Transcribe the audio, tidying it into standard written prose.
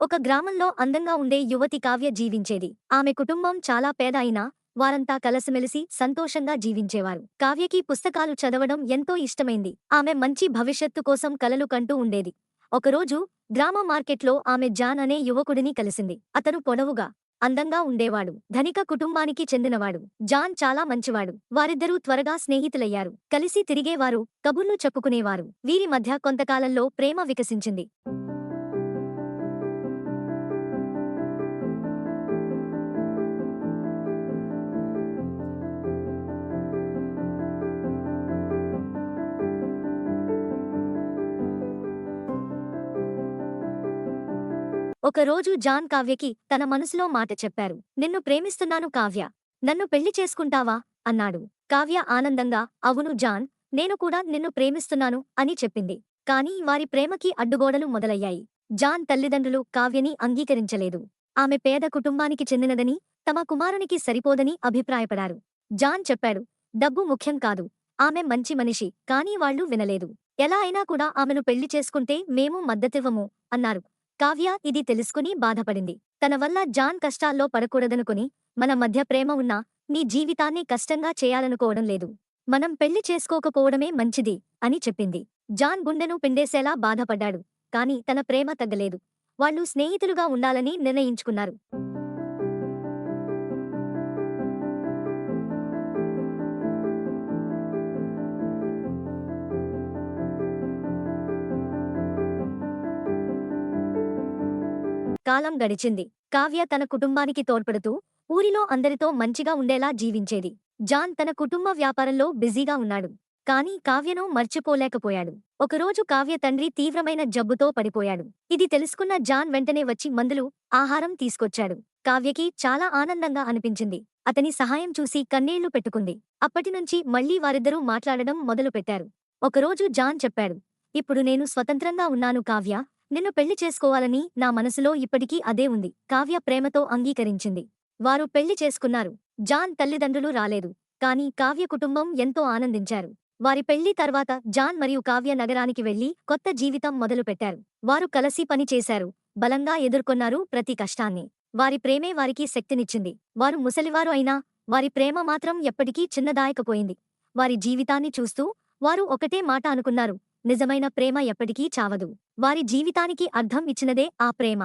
ఒక గ్రామంలో అందంగా ఉండే యువతి కావ్య జీవించేది. ఆమె కుటుంబం చాలా పేద అయినా వారంతా కలసిమెలిసి సంతోషంగా జీవించేవారు. కావ్యకి పుస్తకాలు చదవడం ఎంతో ఇష్టమైంది. ఆమె మంచి భవిష్యత్తు కోసం కలలు కంటూ ఉండేది. ఒకరోజు గ్రామ మార్కెట్లో ఆమె జాన్ అనే యువకుడిని కలిసింది. అతను పొడవుగా, అందంగా ఉండేవాడు. ధనిక కుటుంబానికి చెందినవాడు. జాన్ చాలా మంచివాడు. వారిద్దరూ త్వరగా స్నేహితులయ్యారు. కలిసి తిరిగేవారు, కబుర్లు చెప్పుకునేవారు. వీరి మధ్య కొంతకాలంలో ప్రేమ వికసించింది. ఒకరోజు జాన్ కావ్యకి తన మనసులో మాట చెప్పారు. నిన్ను ప్రేమిస్తున్నాను కావ్య. నన్ను పెళ్లి చేసుకుంటావా? అన్నాడు. కావ్య ఆనందంగా అవును జాన్, నేను కూడా నిన్ను ప్రేమిస్తున్నాను అని చెప్పింది. కాని వారి ప్రేమకి అడ్డుగోడలు మొదలయ్యాయి. జాన్ తల్లిదండ్రులు కావ్యని అంగీకరించలేదు. ఆమె పేద కుటుంబానికి చెందినదని, తమ కుమారునికి సరిపోదని అభిప్రాయపడారు. జాన్ చెప్పాడు, డబ్బు ముఖ్యం కాదు. ఆమె మంచి మనిషి, కానీ వాళ్ళు వినలేదు. ఎలా అయినా కూడా ఆమెను పెళ్లి చేసుకుంటే మేము మద్దతివ్వము అన్నారు. కావ్య ఇది తెలుసుకుని బాధపడింది. తన వల్ల జాన్ కష్టాల్లో పడకూడదనుకుని, మన మధ్య ప్రేమ ఉన్నా నీ జీవితాన్ని కష్టంగా చేయాలనుకోవడం లేదు. మనం పెళ్లి చేసుకోకపోవడమే మంచిది అని చెప్పింది. జాన్ గుండెను పిండేసేలా బాధపడ్డాడు. కాని తన ప్రేమ తగ్గలేదు. వాళ్ళు స్నేహితులుగా ఉండాలని నిర్ణయించుకున్నారు. కాలం గడిచింది. కావ్య తన కుటుంబానికి తోడ్పడుతూ ఊరిలో అందరితో మంచిగా ఉండేలా జీవించేది. జాన్ తన కుటుంబ వ్యాపారంలో బిజీగా ఉన్నాడు. కాని కావ్యను మర్చిపోలేకపోయాడు. ఒకరోజు కావ్య తండ్రి తీవ్రమైన జబ్బుతో పడిపోయాడు. ఇది తెలుసుకున్న జాన్ వెంటనే వచ్చి మందులు, ఆహారం తీసుకొచ్చాడు. కావ్యకి చాలా ఆనందంగా అనిపించింది. అతని సహాయం చూసి కన్నీళ్లు పెట్టుకుంది. అప్పటినుంచి మళ్లీ వారిద్దరూ మాట్లాడడం మొదలుపెట్టారు. ఒకరోజు జాన్ చెప్పాడు, ఇప్పుడు నేను స్వతంత్రంగా ఉన్నాను కావ్య. నిన్ను పెళ్లి చేసుకోవాలని నా మనసులో ఇప్పటికీ అదే ఉంది. కావ్య ప్రేమతో అంగీకరించింది. వారు పెళ్లి చేసుకున్నారు. జాన్ తల్లిదండ్రులు రాలేదు. కాని కావ్య కుటుంబం ఎంతో ఆనందించారు. వారి పెళ్లి తర్వాత జాన్ మరియు కావ్య నగరానికి వెళ్లి కొత్త జీవితం మొదలుపెట్టారు. వారు కలిసి పని చేశారు. బలంగా ఎదుర్కొన్నారు ప్రతి కష్టాన్ని. వారి ప్రేమే వారికి శక్తినిచ్చింది. వారు ముసలివారు అయినా వారి ప్రేమ మాత్రం ఎప్పటికీ చిన్నదాయకపోయింది. వారి జీవితాన్ని చూస్తూ వారు ఒకటే మాట అనుకున్నారు, నిజమైన ప్రేమ ఎప్పటికీ చావదు. వారి జీవితానికి అర్థం ఇచ్చినదే ఆ ప్రేమ.